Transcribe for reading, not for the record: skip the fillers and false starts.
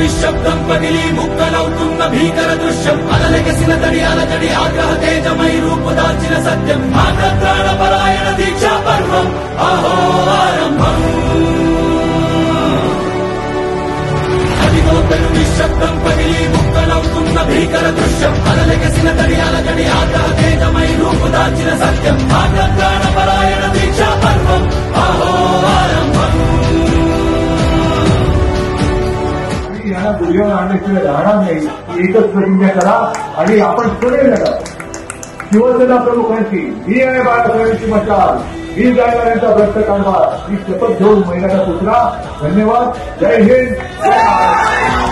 నిశ్శబ్దం పగిలి ముక్కలవుతున్న భీకర దృశ్యం అలలెగసిన తడి అలజడి ఆగ్రహ తేజమై రూపుదాల్చిన సత్యం ఆగ్రత్రాణ పరాయణ దీక్షా పర్వం అహో ఆరంభం అదిగో పెను నిశ్శబ్దం పగిలి ముక్కలవుతున్న భీకర దృశ్యం అలలెగసిన తడి అలజడి ఆగ్రహ తేజమై రూపుదాల్చిన సత్యం ఆగ్రత్రాణ పరాయణ దీక్షా పర్వం అహో ఆరంభం दुर्योधन आणल्याशिवाय राहणार नाही एकच प्रतिज्ञा करा आणि आपण पुढे लढा शिवसेना प्रमुखांची मी आहे बाळासाहेबांची मशाल मी गायकवाडांचा भ्रष्ट कारभार ही शपथ घेऊन महिन्याला उतरा. धन्यवाद. जय हिंद.